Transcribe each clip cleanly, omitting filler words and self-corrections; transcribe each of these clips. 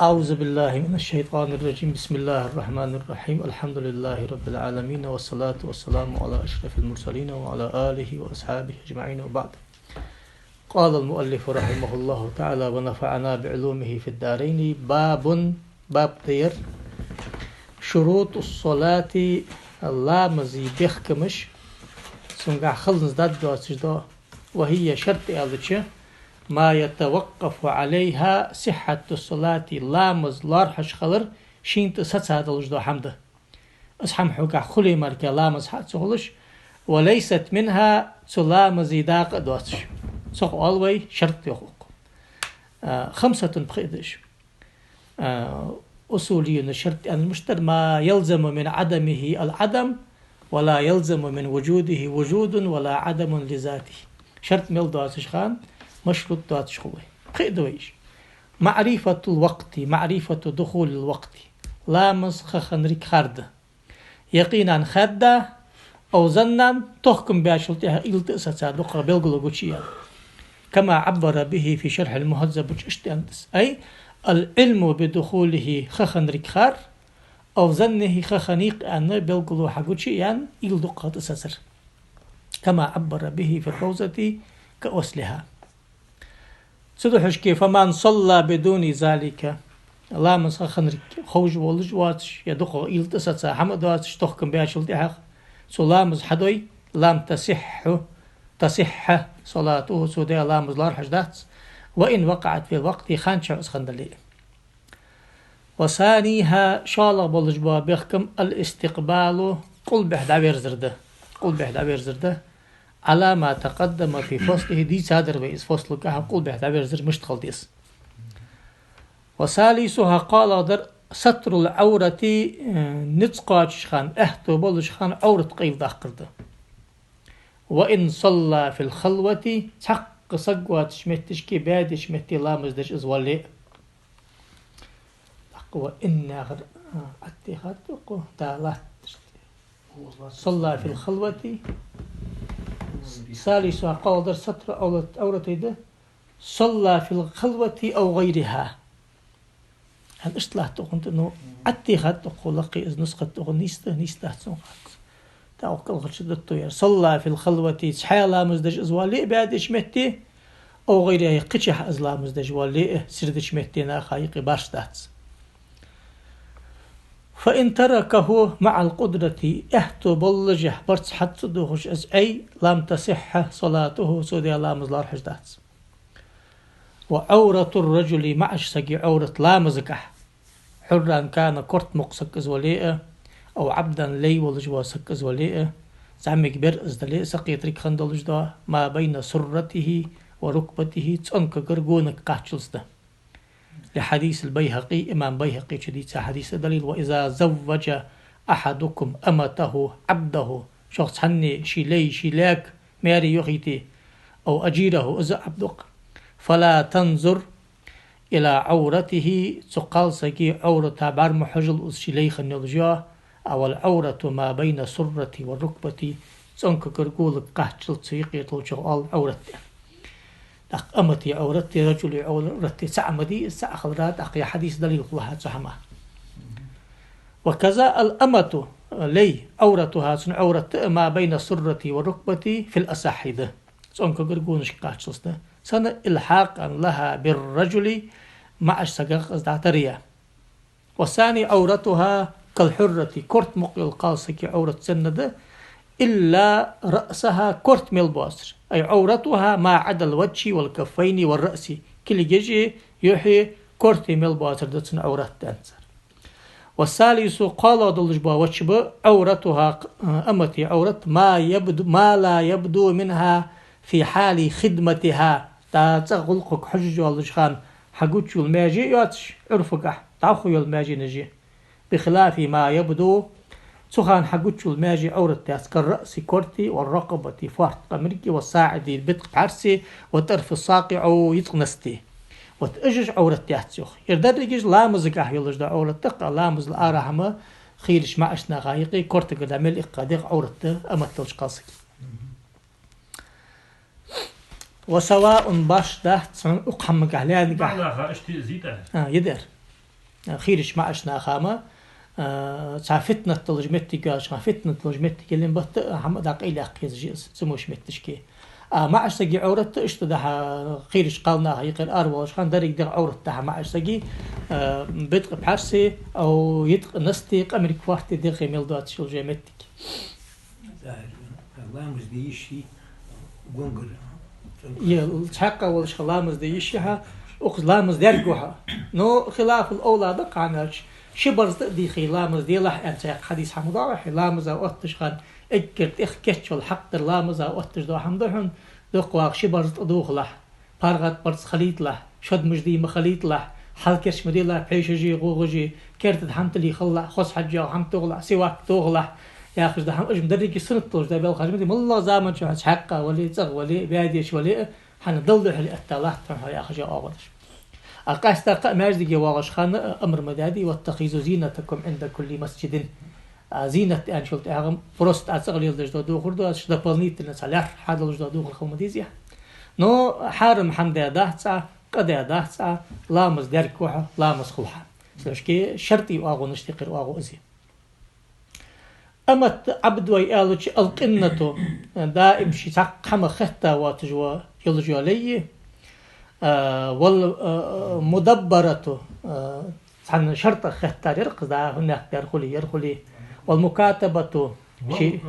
أعوذ بالله من الشيطان الرجيم. بسم الله الرحمن الرحيم. الحمد لله رب العالمين، والصلاة والسلام على أشرف المرسلين وعلى آله وأصحابه أجمعين، وبعد. قال المؤلف رحمه الله تعالى ونفعنا بعلومه في الدارين. باب دير شروط الصلاة لا مزي بيخكمش سنقع خلص داد وهي شرط ألتش ما يتوقف عليها صحة الصلاة لامز لارحش خلر شينت ستساد الجدو حمده اسحم حقا خلي مركا لامز حد سهلش وليست منها سلامز داق دواتش سوق ألوي شرط يخوق. خمسة بخيدش أصولي شرط أن المشتر ما يلزم من عدمه العدم ولا يلزم من وجوده وجود ولا عدم لذاته. شرط ميل دواتش خان مشروط دواتش خوي خيدويش. معرفة الوقت، معرفة دخول الوقت لامز خخنريك خرد يقينا خدا أو ظنا تحكم باشلتها إلتئسة صادقة بلغلو قوشيا كما عبر به في شرح المهذب اشتندس، أي العلم بدخوله خخنريك خار أو ظنه خخنيق أن بلغلو حقوشيا إلدقة تسسر كما عبر به في الروزة كأسلها. سدحش كيف من صلى بدون ذلك لا مسخ خنرك خوج ولج واتش يدخل إلتسات حمد واتش تحكم باشلتها سلامز حدوي لم تصح صلاته سودي لامز لار حجدات وإن وقعت في الوقت خانش اسخندلي. وثانيها شالغ بولجبا بيحكم الاستقبال قل بحدابير زرده على ما تقدم في فصله دي سادر بيس فصل كها قل بحدابير زر مشتغل ديس. وثالثها قال در ستر العورة نتقاش خان احتو بولج خان عورة قيل داخرده. وإن صلى في الخلوة حق صقوات شمتش كي بعد شمتي لامز دش ازوالي وإن أغر اتخذتقو تالات صلى في الخلوة. ثالثها قال در ستر عورة ده صلى في الخلوة أو غيرها. هل اشتلاح تقول انه اتخذتقو لقي از نسخة تقول نيسته تاوكل غشدتو يا صلى في الخلوة سحالا مزدج ازوالي بعد شمتي او غيرها قشح ازلا مزدج والي سرد شمتينا خايق باشدات. فإن تركه مع القدرة احتو بلجه برس حد دوخش از اي لم تصح صلاته سودي لامز لار حجدات. وعورة الرجل معش سقي عورة لامزكح حرا كان كرت مقسك ازوالي أو عبدا لي ولجوا سك ازوالي زعم كبير ازدلي سقي تريك خندلجدا ما بين سرته وركبته تنك قرقونك قاتشلسده لحديث البيهقي إمام بيهقي شديد حديث دليل وإذا زوج أحدكم أمته عبده شخص حني شيلاك ماري يخيتي أو أجيره إذا عبدك فلا تنظر إلى عورته تقال سكي عورة بار محجل شيليخ النلجا أو العورة ما بين سرة والركبة تنك قرقولك قاتشل تسيقي تلجو عورته أمتي عورتي رجل عورتي سعمدي سأخذرات أقيا حديث دليل الله سحمه. وكذا الأمة لي عورتها سن عورة ما بين السرة والركبة في الأساحدة سنك قرقونش قاتشلسنا سنة إلحاقا لها بالرجل مع السقاق ازدعتريا. والثاني عورتها كالحرة كرت مقل قاسك عورة سنة إلا رأسها كرت ملباسر أي عورتها ما عدا الوجه والكفين والرأس كل جيجي يحي كرت ملباسر دتن عورت دانسر. والثالث قال دلجبا وشبه عورتها أمتي عورت ما لا يبدو منها في حال خدمتها تغلقك حجج والجخان حقوتش الماجي ياتش عرفك تعخو الماجي نجي بخلاف ما يبدو سخان حقوتش الماجي عورت كالرأس كورتي والرقبة فارت قمركي والساعدي البتق عرسي وطرف الساقع يتقنستي وتأجج عورت تحتسوخ يردرجج لامزك يلج دا عورت تقع لامز الآرحمة خيرش معشنا غايقي كورتي قدامل إقاديق عورت أمتلج قاسك. وسواء باش ده أقحم قهلان لا اشتي زيته يدر خيرش معشنا خامة تا فتنة تلجمتك فتنة تلجمتك اللي بط حمد عقيل أقيز جيز سموش متشكي معش تجي عورت اشتدها خيرش قالنا يقر أروش خان دريق دغ عورت تها معش تجي بدق بحرسي أو يدق نستيق أمريك واحد دغ ميلدات شو جمتك الله مزديشي قنقل يلحق والش خلامز ديشها أخذ لامز درجوها نو خلاف الأولاد قانش شبرز دي خلامز دي لح أنت حديث حمد خلامز أو أتش خان اكرت اخكتش والحق لامز أو أتش دو حمدهن دقواق شبرز دوخ لح بارغت برز خليط لح شد مجدي مخليط لح حلكش مدي لح بيشجي غوغجي كرت حمت لي خلا خص حجة وحمت تغلع سواك تغلع يا أخي ده حمش مدرج سنة طوج ده بالخارج مدي والله زمان شو حقه ولي تغ ولي باديش ولي حنضل حلي التلاح يا أخي جاء أغلش أقاس تقى ماجدي واغش خان أمر مدادي واتخذوا زينتكم عند كل مسجد زينة أن شلت أعم فرست أصغر يلدج دو خردو أشدا بلنيت النسالح هذا لج دو خمديزيا نو حارم حمد دهتا قد دهتا لامز دركوها لامز خلها سلشكي شرطي واغو نشتقر واغو أزي أمت عبد ويالج القنة دائم شي تقحم خطة واتجوا يلجوا عليه والمدبرة عن شرط خطة يرقص ده هناك يرخلي والمكاتبة شيء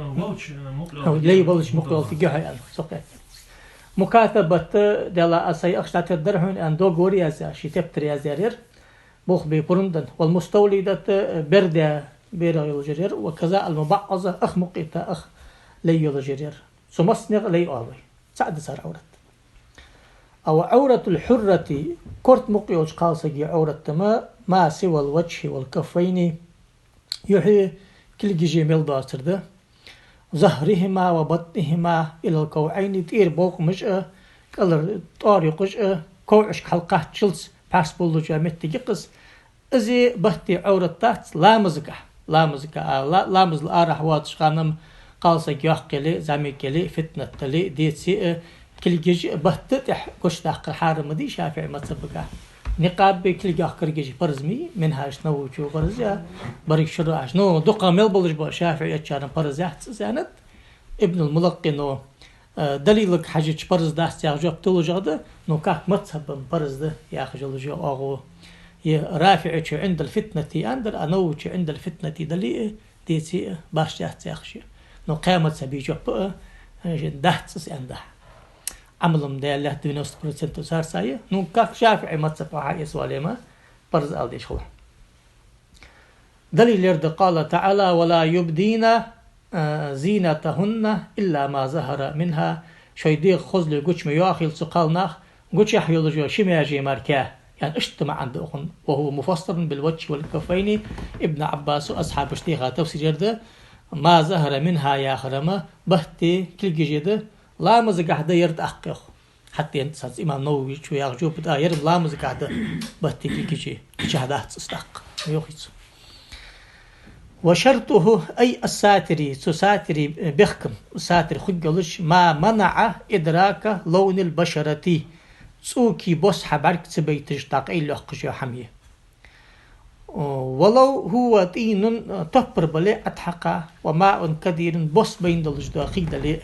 ليه بلش مقلل تجاه يعني سقط مكاتبة دلا أسي أخشات الدرهن أن دو غوري أزا شيء تبتري أزير بوخ ببرندن والمستولدة بردة بيرا يلجرير وكذا المبعضة أخ مقيتة أخ لي يلجرير سمسنغ لي أوي سعد صار عورت أو عورة الحرة كرت مقيوش قالسجي عورة ما سوى الوجه والكفين يحيي كل جيجي ميل ده ظهرهما وبطنهما إلى الكوعين تير بوق مجأة كالر طارق جأة كوعش حلقة تشلس باس بولو جامت تجقس إزي بحتي عورة تحت لامز الآرح واتش خانم قالسجي يحقلي زاميكلي فتنة تلي ديتسي كل جيجي بحتتح كش تحقر حارم دي شافعي متصبقه نقاب بكل جاكر جيجي برزمي منهاش نو شو برزيا بريك شراش نو دقة ملبلش بو شافعي اتشارن برزيات زانت ابن الملقي نو دليلك حاجة برز داست ياخجوب تلو جاده نو كاك متصبن برز ده ياخجو جو اغو رافعي عند الفتنة اندر انو عند الفتنة دليل ديتي باش جاست ياخجو نو قامت سبيجو بقى دهت اندح عملهم ده الله 90% صار سايه نو كاك شافعي ما تصفح يسوى ما برز ألديش هو دليل يرد قال تعالى ولا يبدين زينتهن إلا ما ظهر منها شيديق خزل قوش ميواخيل سقالناخ قوش يحيولجو شمياجي ماركاه يعني اجتمع عندهم وهو مفسر بالوجه والكفين ابن عباس وأصحاب اشتيخا تفسير يرد ما ظهر منها يا خرمة بهتي كل جيدة لا مزق هذا يرد أحقه حتى أنت ساز إمام نووي شو يرجو بدا يرد لا مزق هذا بهتي كي شهادات استحق يوخيس وشرطه أي الساتري ساتري بحكم ساتر خجلش ما منع إدراك لون البشرة سوكي بوس حبرك تبيتش تاقي لحقش حميه ولو هو طين تبر بلي أتحقا وماء كثير بوس بين دلجدا خيدلي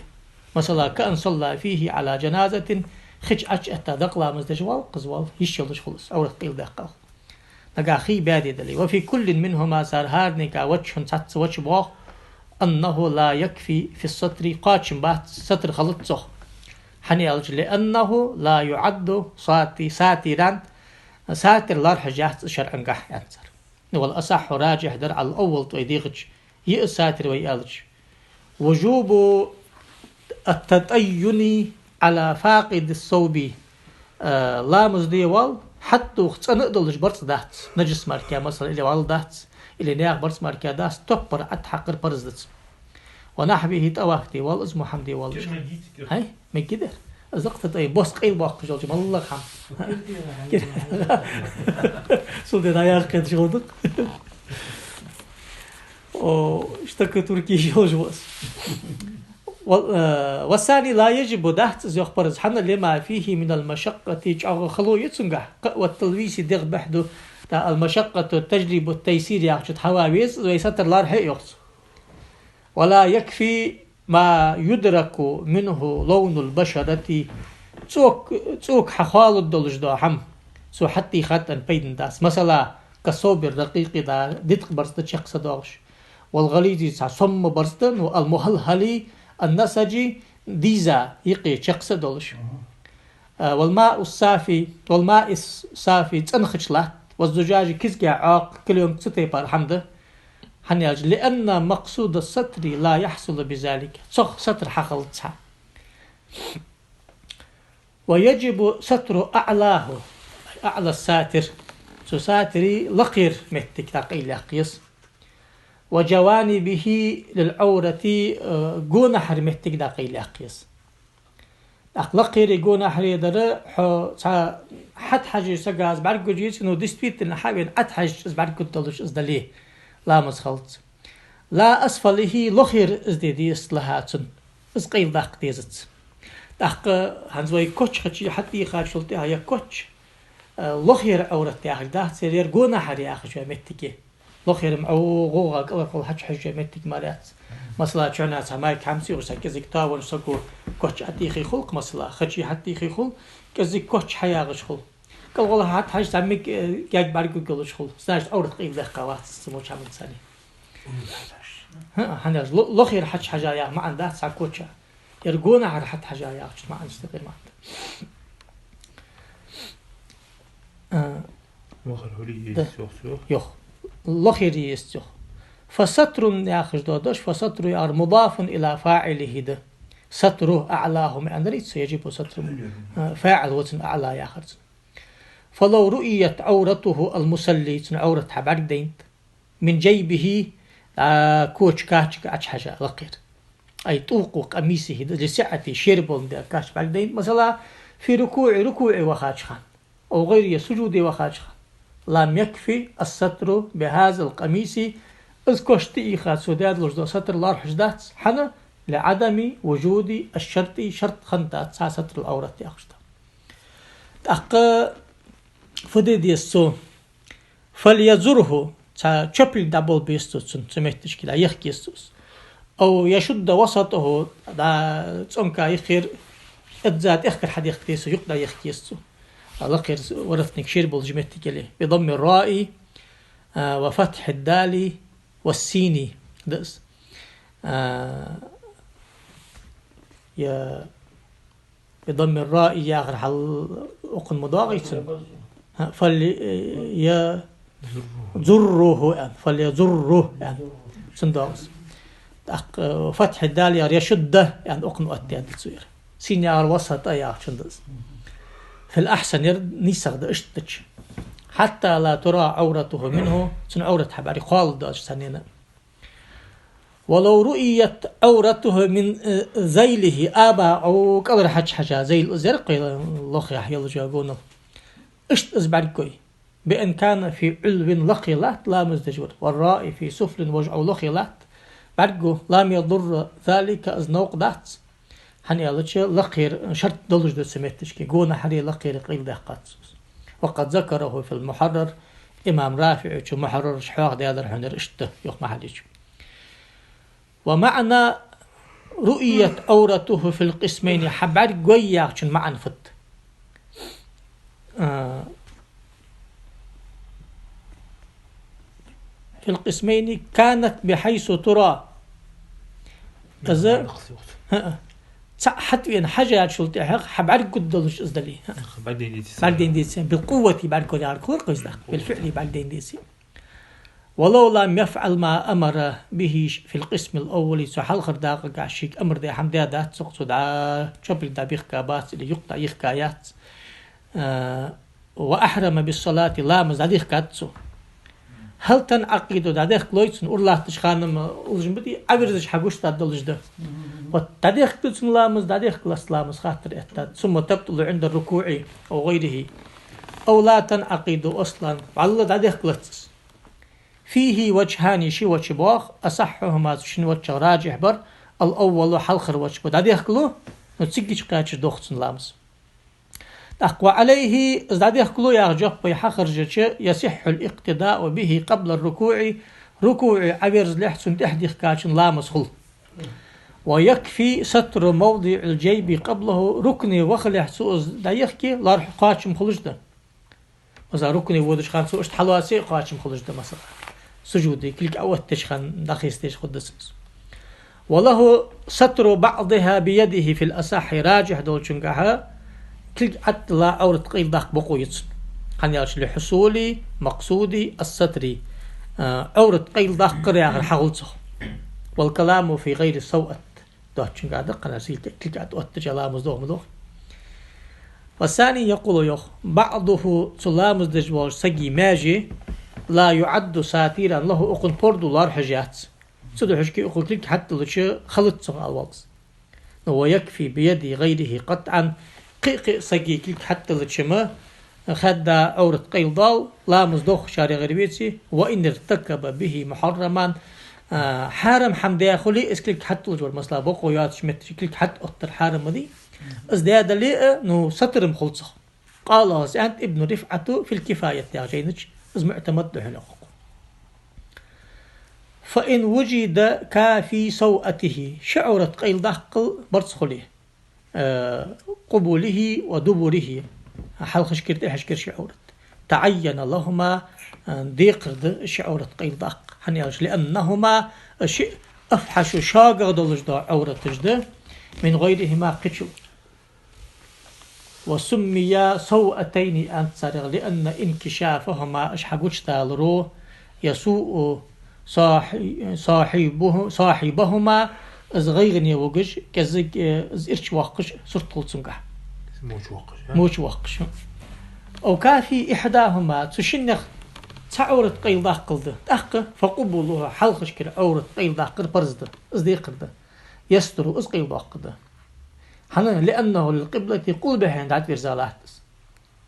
مثلا كأن صلى فيه على جنازة خج أجأت دقلا مزدجوال قزوال يشيلش خلص أو رقيل دقال نقاخي بادي دلي وفي كل منهما صار هارنكا وجه تاتس وجه بوخ أنه لا يكفي في السطر قاتشم بات سطر خلطه حنيالج لأنه لا يعد ساترا ساتر لارح جاهز شرعا قح ينصر والأصح راجح در على الأول تأيديغج يأساتر ويالج وجوب التطين على فاقد الصوب لا مزديوال حتى اختصنا دلج برس دات نجس ماركيا مثلا اللي وال دات اللي نياق برس ماركيا دات تبر أتحقر برز دات ونحبه تواختي وال اسمه حمدي وال هاي من كده زقت أي بوس قيل باق جوجي ما الله خم سلطة نياق كده شغلك أو اشتكى تركي جوج بس والثاني لا يجب دهت زيخ برز حنا لما فيه من المشقة تيجعه خلو يتسنجح والتلويس دغ بحده دا المشقة تجلب التيسير ياخد حواويز ويستر لار حي يخص ولا يكفي ما يدرك منه لون البشرة تسوك حخال الدولج دا حم سو حتى خط ان بيدن داس مثلا كصوب الرقيق دا دتق برست شخص داش والغليظ صم برستن والمهلهلي النسجي ديزا يقي شخص دولش والماء الصافي تنخشلات والزجاج كزجع عاق كل يوم ستيبار حمده حنياج لأن مقصود الستر لا يحصل بذلك صخ ستر حقلتها ويجب ستر أعلاه أعلى الساتر ساتري لقير متك تقيل يقيس وجوانبه للعورة جون حرمتك دقيل يقيس أخلاقي جون حريدر حد حاجة سجاز بعد جوجيس إنه ديسبيت إن حاجة حد حاجة بعد كتلش إزدليه لا مسخلت لا أسفله لخير إزدي إصلاحاتن إزقيل داق ديزت داق هنزوي كوتش خشي حتى يخاشلتي هاي كوتش لخير عورتي آخر ده سير جون حري آخر شو متكي لخير معوغوغا قل حج حج متك مالات مثلا شعنا سماي خمسي وسكزك تاول سكو كوتش أتيخي خلق مثلا خشي حتى يخي خلق كزك كوتش حياغش خلق قال والله حتى حاج سميك جاك باركو قلش خلق سناش أورد قيل ذا قوات سموش عمل سالي هنرج لخير حج حجايا ما عنده سا كوتشا يرجونا على حد حجايا ما عنده استقيل ما عنده مخرولي يخ لخير يستخ فستر ياخذ دودش فستر يار مضاف إلى فاعله ده ستره أعلاه من ريت يجب ستر فاعل وزن أعلى ياخذ فلو رؤيت عورته المسلي عورة حبار دين من جيبه كوش كاتش كاتش حاجة لقير أي طوق قميصه لسعة شرب ده كاتش بعدين مثلا في ركوع وخاتش خان أو غير سجود وخاتش خان لم يكفي الستر بهذا القميص إذ كشتي خات سوداد لجدو ستر لار حجدات حنا لعدم وجود الشرط شرط خندات سا ستر الأورة ياخشتا أق فديد يسو فليزره تا تشبل دابل بيستوس سميتش كده يخكيستوس أو يشد وسطه دا تسونكا يخير اتزاد اخكر حد يخكيسو يقدر يخكيستو لقير ورثنك شيربل جمتك ليه بضم الراء وفتح الدال والسين دس يا بضم الراء ياخر حل أقن مضاغيت فلي يزره فليزره يعني سندوس فتح الدال يشده يعني أقن أتياد تصير سين يا الوسط يا شندس في الأحسن نيسغد اشتش حتى لا ترى عورته منه سن عورة حباري خالد داش سنينا ولو رؤيت عورته من ذيله آبا أو قدر حاجة زي الزرق الله يحيى الجاقونه اشت ازباركوي بأن كان في علو لقيلات لا مزدجور والراء في سفل وجع لقيلات برقو لم يضر ذلك از نوق دات حني الله لقير شرط دلج دو سمتش كي قونا حري لقير قيل دقات وقد ذكره في المحرر إمام رافع شو محرر شحواق ديادر حنر اشته يوخ محليش ومعنى رؤية أورته في القسمين حبار قوية شن معن فت في القسمين كانت بحيث ترى كذا حتى حاجة شلتي حبار قدلش أزدلي بعدين ديسي بالقوة بعد كل عرقور قصدق بالفعل بعدين ديسي ولو لم يفعل ما أمر به في القسم الأول سحل خرداق قاشيك أمر دي حمدي دات سقط دعا شبل دابيخ كابات اللي يقطع يخكايات وأحرم بالصلاة لا مزاديخ كاتسو هل تنعقد داديخ كلويتسن أورلا تشخانم الجنبدي أبرزش حقوش تادلج ده وتاديخ كلويتسن لامز داديخ كلاس لامز خاطر إحتاد ثم تبطل عند الركوع أو غيره أو لا تنعقد أصلا والله داديخ كلويتس فيه وجهان شي وجه باخ أصحهما شنو وجه راجح بر الأول حلخر وجه داديخ كلو نتسجيش قاچ دوختن لامز أقوى عليه ازداد يخلو يغجب بيحخرج يصح الاقتداء به قبل الركوع ركوع عبرز لحسن تحديخ كاشن لا مسخل ويكفي ستر موضع الجيب قبله ركني وخلح سوز دايخكي لارح قاشم خلجده مثلا ركني ودش خان سوش حلواسي قاشم خلجده مثلا سجودي كلك أول تشخن دخيستيش قدسمس وله ستر بعضها بيده في الأصح راجح دول شنقها كلك أطلع أو تقيل داق بقويت حنياش لحصولي مقصودي الستري أورد قيل داق قرية حغلته والكلام في غير سوء دوت شنقها دقنا سيلك كلك أتوت جلامز دوغ مدوغ والثاني يقول يخ بعضه سلامز دجوال سجي ماجي لا يعد ساتيرا له أقن بردو لار حاجات سدو حشكي أقول كلك حتى لشي خلطهم على الوقت ويكفي بيد غيره قطعا قيق سجي كلك حتى لشما خد أورد قيل ضال لا مصدوخ شاري غربيتي وإن ارتكب به محرما حارم حمد خلي اسكلك حتى لجور مثلا بقويات شمت كلك حتى أكتر حارم دي ازداد لي نو ستر مخلصه قال سأنت ابن رفعته في الكفاية تاعجينج معتمد هنا فإن وجد كافي سوءته شعرت قيل دقل برسخله قبوله ودبره حلخش كرت حشكر شعورت تعين لهما ضيق شعورت قيل دق حنياش لأنهما شيء أفحش شاقر دولج عورت جده من غيرهما قتل وسمي سوءتين أنصار لأن انكشافهما أشحقوش تالرو يسوء صاحبهما از غيرني وقش كزج از إرش وقش صرت قلتسنقح موش وقش أو كافي إحداهما تشنخ تعورت قيل داقل ده فقبولها حلقش كده عورت قيل داقل برزده از ديقل ده يستر از قيل داقل ده حنا لأنه للقبلة يقول به عند عدد رزالات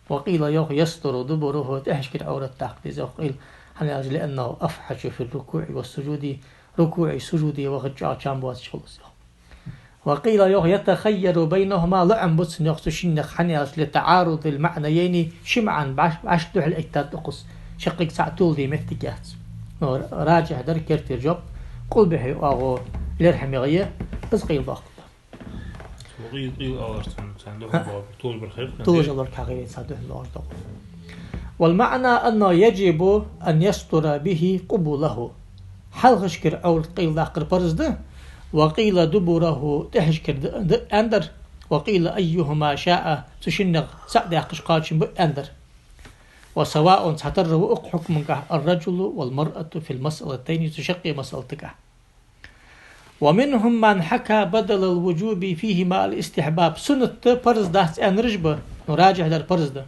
وقيل يستر دبره تحشكر عورة تحقيز وقيل حنا لأنه أفحش في الركوع والسجود ركوع سجودي وغجع جنبوات شخص وقيل يتخير بينهما لعن بطن يخصشنخ حنا لتعارض المعنيين شمعا بعشتح الإكتاد تقص شقيق ساعتول دي متكات راجع در كرتير جب قل به أغو لرحم غيه بس قيل ضاق قيل أورتون سندوه طول بالخير طول جلال كغير سندوه الأرض والمعنى أنه يجب أن يستر به قبوله حلغشكر أو قيل داقر برزده وقيل دبره تحشكر أندر وقيل أيهما شاء تشنغ سعد يقشقاتش أندر وسواء تحتر حكم الرجل والمرأة في المسألتين تشقي مسألتك ومنهم من حكى بدل الوجوب فيهما الاستحباب سنة برز دهت أن رجبة نراجع در برز ده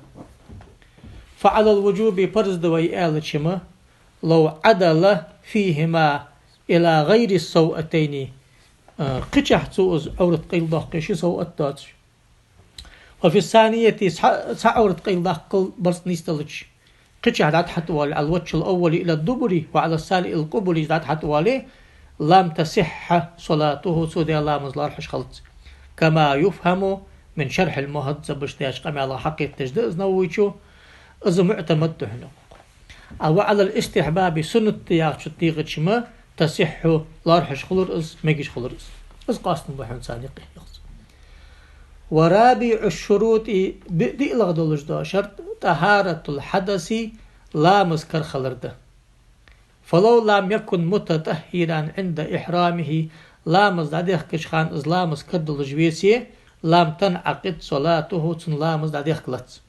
فعلى الوجوب برز ده ويقال شما لو عدل فيهما إلى غير السوءتين قشح تؤز عورت قيل داق شي سوءت وفي الثانية عورت قيل داق برز نيستلج قشح دات حتوالي على الوجه الأول إلى الدبر وعلى الثاني القبل دات حتوالي لم تصح صلاته سودي الله مزلار حش خلط كما يفهم من شرح المهذب بشتاش قمي على حق التجديد نويشو إذا معتمد هنا أو على الاستحباب سنة تياغ شتيغ شما تصح لار حش خلر إز ميجيش خلر إز قاستن بحن سانيقه ورابع الشروط بدي لغدولش دا شرط طهارة الحدث لا مسكر خلر ده فلو لم يكن متطهرا عند إحرامه لامز داديخ كشخان إز لامز كردل جويسي لم تنعقد صلاته تن لامز داديخ كلت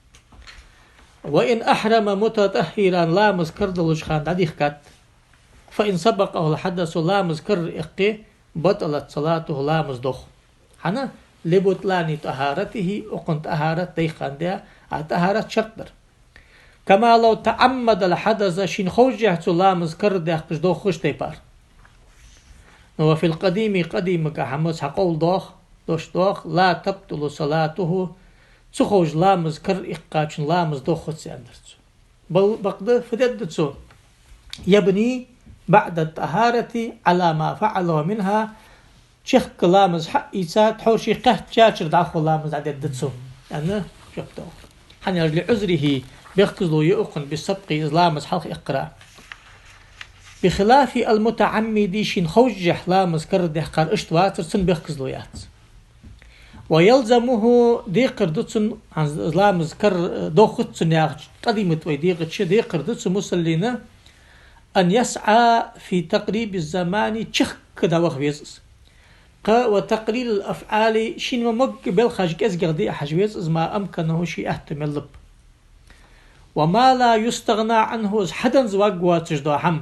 وإن أحرم متطهرا لامز كردل جخان داديخ كت فإن سبقه الحدث لامز كر إقي بطلت صلاته لامز دخ حنا لبطلان طهارته وقن طهارت ديخان ديا طهارت شرطر كما لو تعمد الحدث شين خوجه لامز كر ديخ دو خوش تيبار وفي القديم قديم كحمس حقول دوش دوخ لا تبطل صلاته تخوج لامز كر إقاش لامز دو خوش سياندرت بل بقد فددتسو يبني بعد الطهارة على ما فعله منها شيخ لامز حق إيسا تحور شيخ قهت جاشر دعخو لامز عددتسو يعني جبتو حنير لعذره بيخكزلو يؤقن بالسبق لامز حلق إقراء بخلاف المتعمد شين خوجح لامز كرده قار اشتواتر سن بيخكزلو يات ويلزمه ديقر دتسن عن لامز كر دوختسن يا قديمت ويديقت شي ديقر دتسن مسلينا أن يسعى في تقريب الزمان تشخ كدا وخويز وتقليل الأفعال شين ممق بالخاج أزجر دي حجويز ما أمكنه شيء احتمال لب وما لا يستغنى عنه حدا زواج تجدوحم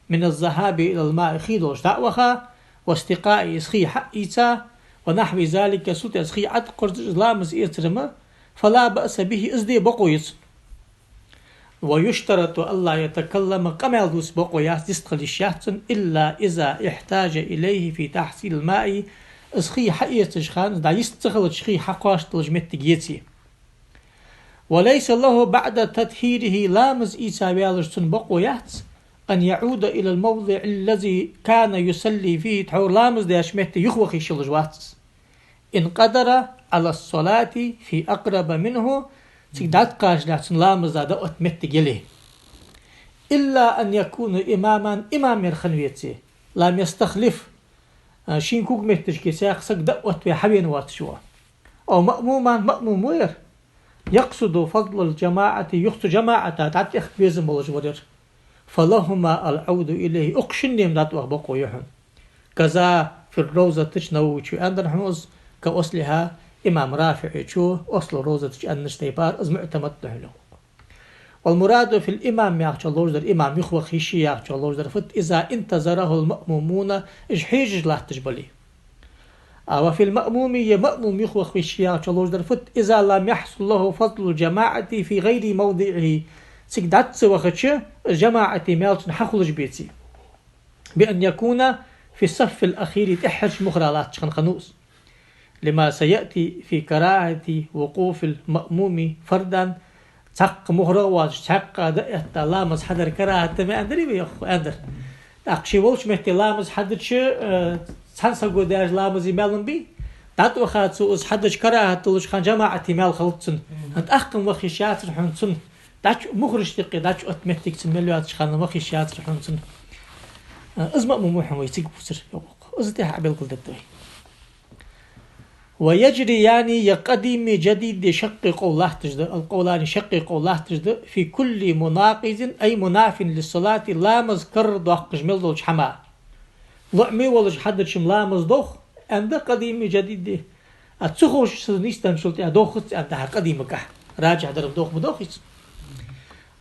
من الذهاب إلى الماء خيدوش دعوها واستقاء إسخي حقيتا ونحو ذلك سوت إسخي عد قرد إسلامز إيترما فلا بأس به إزدي بقويت ويشترط ألا يتكلم كمال دوس بقويات دستقل الشهتن إلا إذا احتاج إليه في تحصيل الماء إسخي حقيت شخان دا يستغل شخي حقاش تلجمت جيتي وليس له بعد تطهيره لامز إيسا بيالجتن بقويات أن يعود إلى الموضع الذي كان يصلي فيه تحور لامز دياشمت يخوخي شلجوات إن قدر على الصلاة في أقرب منه تقدات قاش لاتن لامز دا أتمت جليه إلا أن يكون إمام يرخنويتي لم يستخلف شين كوك متج كيساق سك دقوت بحبين واتشوا أو مأموم وير يقصد فضل الجماعة يخص جماعة تعطي اختبيزم بالجورير فلهما العود إليه أقشن نيم دات وغبقوا يحن كذا في الروزة تشنو شو أندر حموز كأصلها إمام رافع شو أصل الروزة تشأنش تيبار أز معتمد له والمراد في الإمام يخشى الله جدر إمام يخوى خيشي يخشى الله جدر فت إذا انتظره المأمومون إجحيج له تجبلي وفي المأموم مأموم يخوى خيشي يخشى الله جدر فت إذا لم يحصل له فضل الجماعة في غير موضعه سكدات وخدش جماعة مالتن حخلج بيتي بأن يكون في الصف الأخير تحج مخرالات خنخنوس لما سيأتي في كراهة وقوف المأموم فردا تق مهروج تق دقت لامز حدر كراهة ما أندري بيخو أندر أقشي وش مهتي لامز حدش تنسى قداش لامز يمالن بي دات وخات سوز حدش كراهة تلوش خان جماعة مال خلطسن أنت أخكم وخيشات رحنسن داش مخرج تقي داش أتمتك تمليات شخان وخيشات رحنسن أزمأ مموحن ويتيق بسر أزتها عبيل قل دبتوي ويجري يعني يقدم جديد شقق الله تجد القولان شقق الله تجد في كل مناقض أي مناف للصلاة لا مذكر ضحق جميل دولش حما لعمي ولج حدد شم لا مزدوخ عند قديم جديد أتسخوش سنستان شلتي أدوخت عندها قديمك راجع درب دوخ بدوخت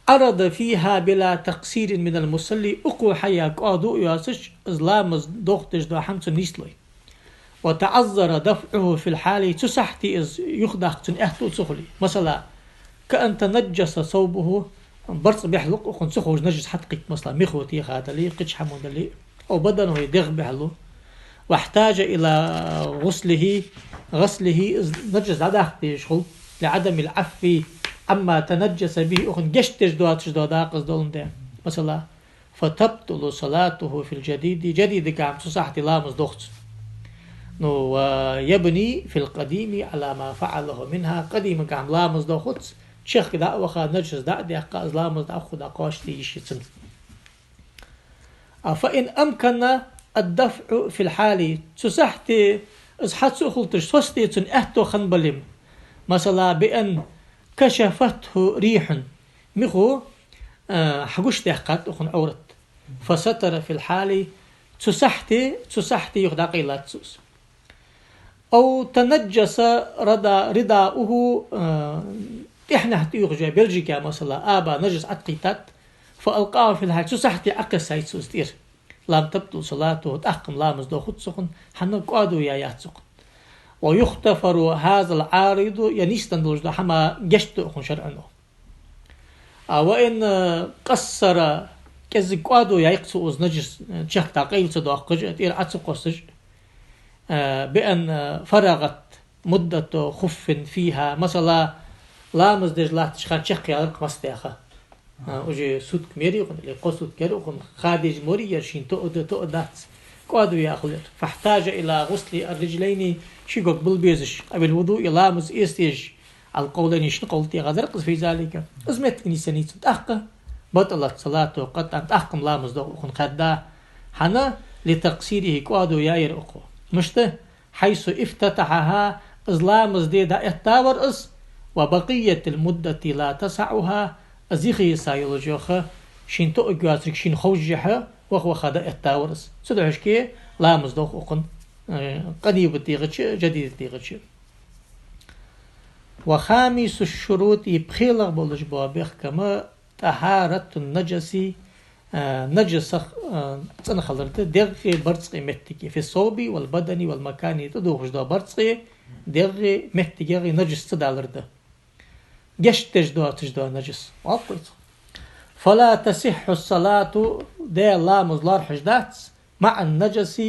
أرد فيها بلا تقصير من المصلي أقوى حياك أدو ياسش لا مزدوخ تجد حمس نيسلوي وتعذر دفعه في الحال تسحتي إذ يخدخ تنأهتو تسخلي مثلا كأن تنجس صوبه برص بيحلق وخن سخوج نجس حتقك مثلا مخوتي خاتلي قدش حمود لي أو بدنه يدغ بحلو واحتاج إلى غسله نجس عداختي شغل لعدم العفو عما تنجس به أخن جشتش دوات قص دولن ده مثلا فتبطل صلاته في جديد كام تسحتي لامز دوخت ويبني في القديم على ما فعله منها قديم كام لامز دوخت شيخ دا وخا نجس دا دي قاز لامز دا خدا قاشتي يشتن فإن أمكن الدفع في الحال تسحتي إزحات سأخلتش سوستي تنأهتو خنبلم مثلا بأن كشفته ريح مخو حقوش تحقات أخن عورت فستر في الحال تسحتي يخدا قيلات سوس أو تنجس رداؤه إحنا يخجى بلجيكا مثلا آبا نجس عتقيتات فألقاه في الحال تسحتي أقس هاي سوس دير لم تبطل صلاته تأقم لامز دو خد سخن حنق قادو يايات سخن ويختفر هذا العارض ينيستن دوش دا حما جشتو أخن شرعنو وإن قصر كذي قادو يايقسو أز نجس شخ تاقيل سدو أخجة إير عتسو قصج بأن فرغت مدة خف فيها مثلا لامز ديج لا تشخان شخ يالق مستيخة وجي سود كميري وخن اللي قصود كيرو وخن خادج موري يرشين تؤدات قادو ياخذ فاحتاج إلى غسل الرجلين شيقوك بالبيزش أو الوضوء لامز إستيج على القولين يشن قولتي غزرقز في ذلك ازمت كنيسة تحقق بطلت صلاته قد أن تحكم لامز دو أخن خدا حنا لتقصيره كوادو ياير أخو مشته حيث افتتحها إزلامز دي دا احتاور اس وبقية المدة لا تسعها أزيخي سايلو جوخه شين تو اقواترك شين خوجها وخو خدا احتاور اس سدوش كي لامز دو أخن قديب التيغتش جديد التيغتش وخامس الشروط يبخيلغ بولج بابيخ كما طهارة النجس نجس تنخلرت دغ برصقي متكي في الصوب والبدن والمكان تدوخش دا برصقي دغ متكي نجس تدالرد جشتج دا نجس فلا تصح الصلاة ده لا مزلار حجدات مع النجس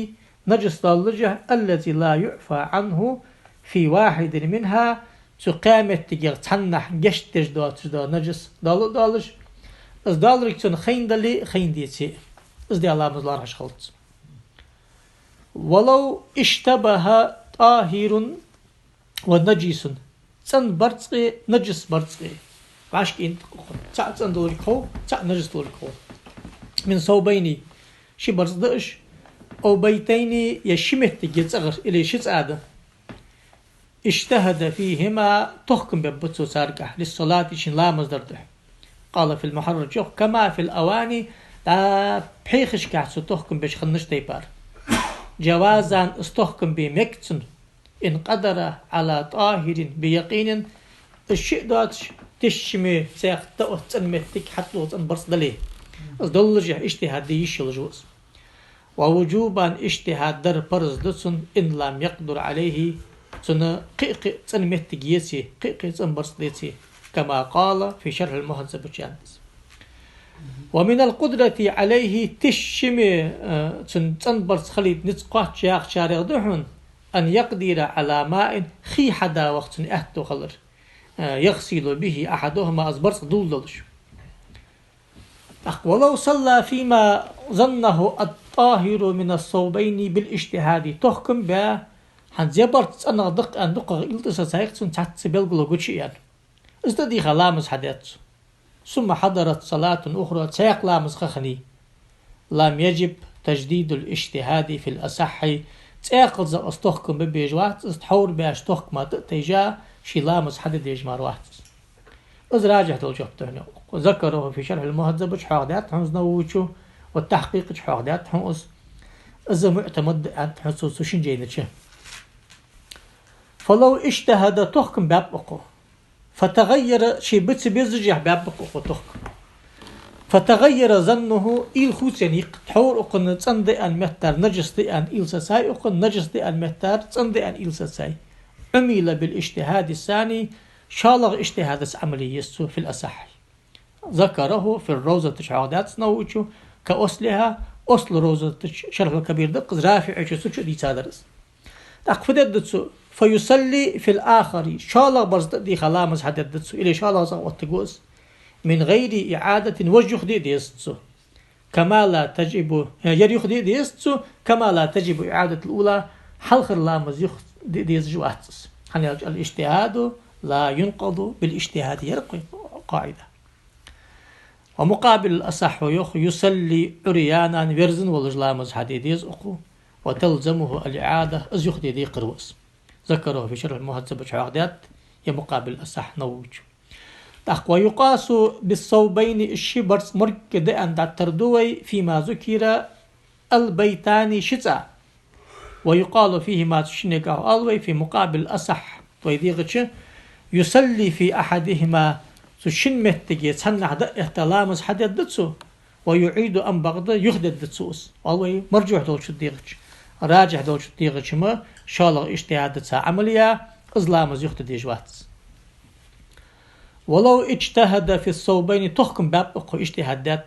نجس دالجه الذي لا يعفى عنه في واحد منها تقامت تجير تنح جشتج دا نجس دالج از دالرك تن خين دلي خين ديتي از دي الله مزلار حش خلط ولو اشتبه طاهر ونجيس تن برصقي نجس برصقي عاشك انت تن دولك هو نجس دولك هو من صوبيني شي برصدش او بيتيني يشمت تجير الى شيت عاده اجتهد فيهما تحكم ببتسو سارقه للصلاة شن لا مصدرده قال في المحرر جوخ كما في الأواني دا بحيخش كحسو تحكم بش خنش تيبار جوازا استحكم بمكتن إن قدر على طاهر بيقين الشيء داتش تشمي سيخ تأتن متك حتى وطن برص دليه أصدلجه اجتهاد يشل جوز ووجوبا اجتهاد در برز دسن إن لم يقدر عليه سنة قيق تن متك يسي قيق تن برص ديتي كما قال في شرح المهذب الشامس ومن القدرة عليه تشمي تنبرس خليط نتقاط شاق شارع دحون أن يقدر على ماء خي حدا وقت أهتو خلر يغسل به أحدهما أزبرس دولدلش ولو صلى فيما ظنه الطاهر من الصوبين بالاجتهاد تحكم به هنزبرت أنا دق أن دق إلتسا سايقتون تحت بلغلو قوشيان ازددي خلامز حدث ثم حضرت صلاة أخرى تسيق لامز خخني لم يجب تجديد الاجتهاد في الأصح تسيق زا استحكم ببيجوات استحور باش تحكم تيجا شي لامز حدد يجمار واحد از راجح دول جبته وذكره في شرح المهذب حاقدات حمز نووشو والتحقيق حاقدات حمز از معتمد أن حسوسو شنجينتشه فلو اجتهد تحكم بابقو فتغير شي بتس بيزجح بابقو تحكم فتغير ظنه إل خوت يعني تحور أقن تصندي أن مهتر نجس دي أن إل سساي أقن نجس دي أن مهتر تصندي أن إل سساي عمل بالاجتهاد الثاني شالغ اجتهاد عملي يسو في الأصح ذكره في الروزة شعادات نووشو كأصلها أصل روزة شرح الكبير دقز رافع شو دي تادرس تقفدت فيصلي في الآخر شالغ برزد دي خلامز حددت إلي شالغ زغوتقوز من غير إعادة وجه ديستو كما لا تجب يريخ ديستو كما لا تجب إعادة الأولى حلخ اللامز يخ ديز جواتس الاجتهاد لا ينقض بالاجتهاد يرقي قاعدة ومقابل الأصح يخ يصلي عريانا ورزن والجلامز حديديز أقو وتلزمه الإعادة أز يخدي دي قروس ذكره في شرح المهذب شعادات يمقابل الأصح نوج ويقاس بالصوبين الشبرس مركد أن تردوي فيما ذكر البيتان شتاء ويقال فيه ما تشنكه ألوي في مقابل الأصح ويديغتش يصلي في أحدهما تشن مهتجي تسنح احتلامز حددتسو ويعيد أن بغض يخدد دتسوس ألوي مرجوح دول شديغتش راجح دول شديغتش ما شالغ اجتهادتها عملية إزلامز يخدد يجواتس ولو اجتهد في الصوبين تحكم بابقو اجتهادات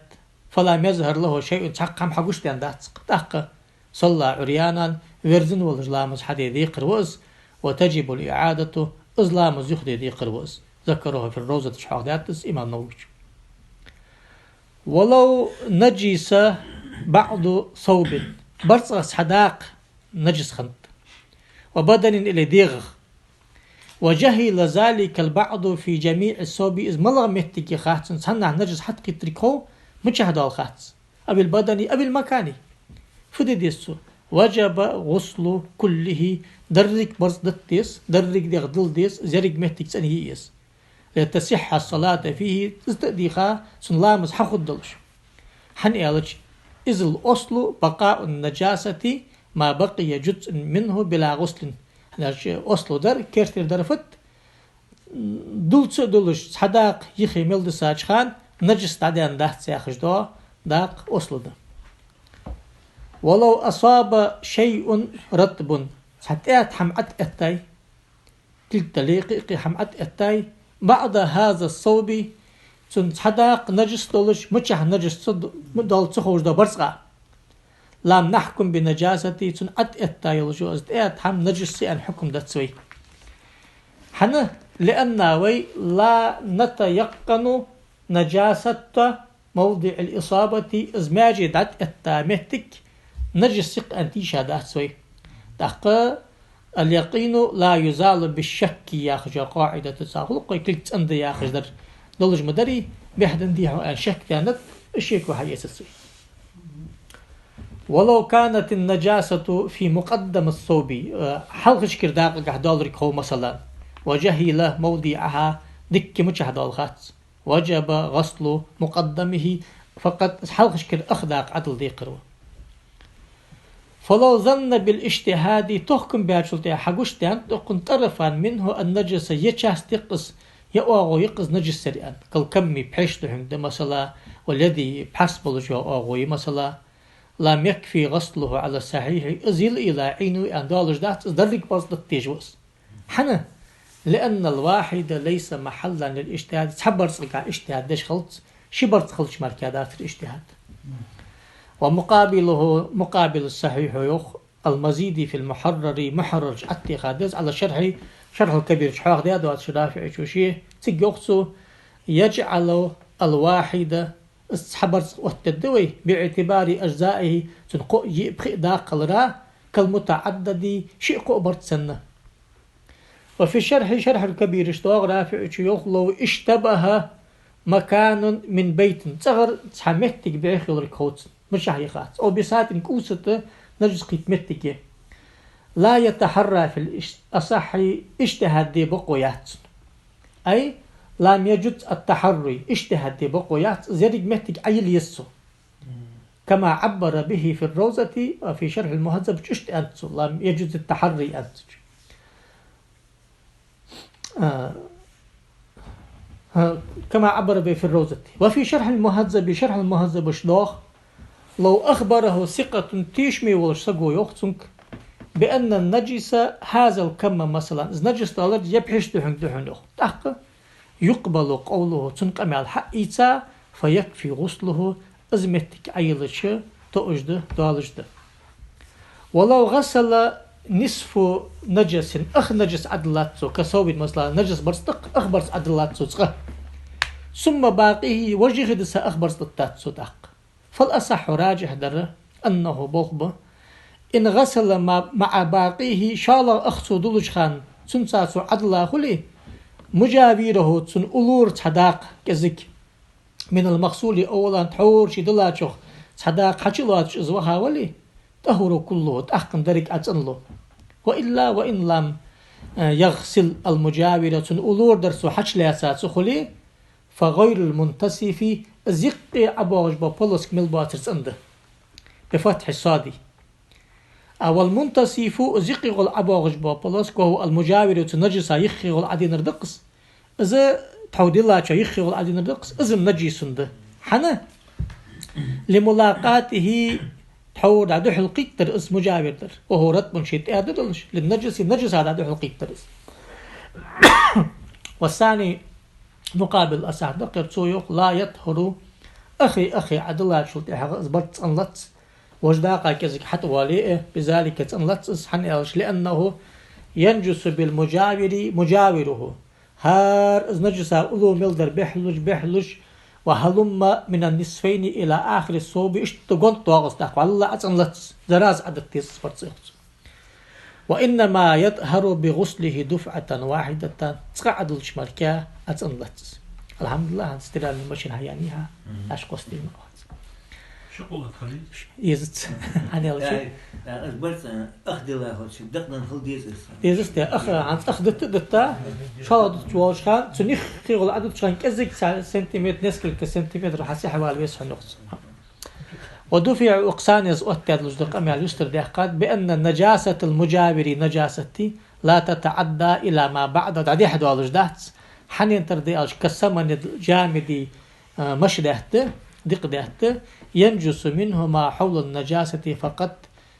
فلا يظهر له شيء تحقم حقوش لأندات تحق صلى عريانا ورزن والإزلامز حديدي قروز وتجب الإعادة إزلامز يخدي قروز ذكره في الروزة شحاداتس إمام نووي ولو نجس بعض صوب برصغ حداق نجس خنت وبدن إلى ديغ وجهل ذلك البعض في جميع الصوب إذ ملغ متك خاتن صنع نجس حتى تركه مشاهد الخاتس أبي البدني أبي المكاني فديسو وجب غسل كله درك برز دتيس درك دغدل ديس زرق متك سنهيس لتصح الصلاة فيه تستديخا سنلامس حخدلش حنقالج إذ الأصل بقاء النجاسة ما بقي جزء منه بلا غسل أصل در كيرتر درفت دلش صداق يخي ملد ساجخان نجس تعدين دهت سياخش دو داق أصل ده ولو أصاب شيء رطب حتى حمعت التاي تلك دقيقة حمعت التاي بعد هذا الصوب سن صداق نجس دلش مچه نجس دل تخوش دا برسغا لم نحكم بنجاستي سن التاي لجو ازدئت حم نجس أن حكم دتسوي حنا لأن وي لا نتيقن نجاسة موضع الإصابة إزماجي دات التامتك نجس أنتي شادات سوي دقا اليقين لا يزال بالشك يا خجا قاعدة تساخلق كلت أندي يا خجدر دولج مدري بيحدن ديها أن شك كانت الشيك وحي سوي ولو كانت النجاسة في مقدم الصوب حلقش كرداق قحدالرك هو مثلا وجهل موضعها دك مجهد الخات وجب غسل مقدمه فقط حلقش كر أخداق عدل دي قروه فلو ظن بالاجتهاد تحكم بهالشلطة حقوشتان تكون طرفا منه النجس يتشاس تقص يأغو يقص نجس سريعا كالكمي بحيشتهم ده مثلا والذي بحسب الجو أغوي مثلا لم يكفي غسله على الصحيح أزيل إلى عينه أن دالج دات ذلك بصد التجوز حنا لأن الواحد ليس محلا للاجتهاد تحبر صقع اجتهاد ديش خلط شبر خلط مركادات الاجتهاد ومقابله مقابل الصحيح يخ المزيد في المحرر محرر اتخاذ على شرح الكبير شحاق ديادو الشرافعي شوشيه تيجوخسو يجعل الواحد الصحبر والتدوي باعتبار أجزائه تنقو يبخي داقل را كالمتعدد شيء قبرت سنة وفي شرح الكبير اشتواغ رافع شيوخ لو اشتبه مكان من بيت صغر تحمتك بيخي الركوت مش حقيقات أو بساعة كوسة نجس قيتمتك لا يتحرى في الأصح اجتهاد دي بقويات أي لم يجد التحري اجتهاد دي بقويات زيرق متك عيل يسو كما عبر به في الروزة وفي شرح المهذب اشتهاد لم يجد التحري أنت كما عبر به في الروزة وفي شرح المهذب شلوخ لو أخبره ثقة تيشمي والشسقو يوختنك بأن النجس هذا الكم مثلا إذا نجس دالر يبحش دهن تحق يقبل قوله تنقم على الحق إيتا فيكفي غسله أزمتك عيلش تؤجد دالجد ولو غسل نصف نجس نجس عدلاتو كصوب مثلا نجس برستق أخبرس عدلاتو ثم باقيه وجه دسا أخبرس دتاتو تحق فالأصح راجح در أنه بغبه إن غسل مع باقيه شالا أخصو دلج خان سنساسو عدلا خلي مجاويره سن أولور تحداق كزك من المغسول أولا تحور شدلاتشو تحداق حجلاتش إزوها ولي تهور كله تأحكم درك أتنلو وإلا وإن لم يغسل المجاورة سن أولور درسو حجلاتسو خلي فغير المنتصف زيقي أبوغج بولوسك ملباترس عنده بفتح الصادي أو المنتصف زيقي غل أبوغج بولوسك وهو المجاورة نجسا يخي غل عدين ردقس إذا تحودي الله يخي غل عدين ردقس إذا نجيس عنده حنا لملاقاته تحور عدو حلقيك در اسم مجاور در وهو رتب شيء تأددلش للنجس النجس هذا عدو حلقيك در والثاني مقابل أسعد دقيق سويوق لا يطهر أخي عدلا شلت إحقا أزبرت أنلت وجداقا كذلك حتى واليه بذلك أنلت إسحن إلش لأنه ينجس بالمجاور مجاوره هار إذ نجسا أولو ملدر بحلج وهلم من النصفين إلى آخر الصوب اشتغن طاغس داق والله أنلت زراز عدد تيس فرصيخ وإنما يطهر بغسله دفعة واحدة تقعد الشمركة أتنلت الحمد لله استلال المشين هيانيها أش قصدي شو قولت خليل؟ يزت أنا ولا أخبرت أخذ الله شو دقنا نخل ديز يزت أخ عن أخذت دتا شاد واشخان تنيخ خير عدد شان كزك سنتيمتر نسكل سنتيمتر حسي حوالي بس نقص ودفع أقسانيز أتى لصدق أمي اليستر دقات بأن النجاسة المجاوري نجاستي لا تتعدى إلى ما بعد عدي حد والجدات حنين تردي أج كسمن الجامدي مش دهته دق دهته ينجس منه ما حول النجاسة فقط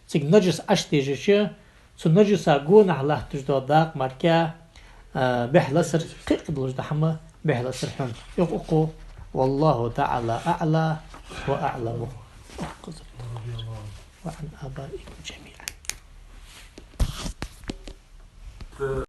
تيج نجس أشتيجش سو نجس أقون على تجدو داق مركا بحلسر قيق دلوج دحمة بحلسر حن يقو والله تعالى أعلى وأعلم وعن آبائكم جميعا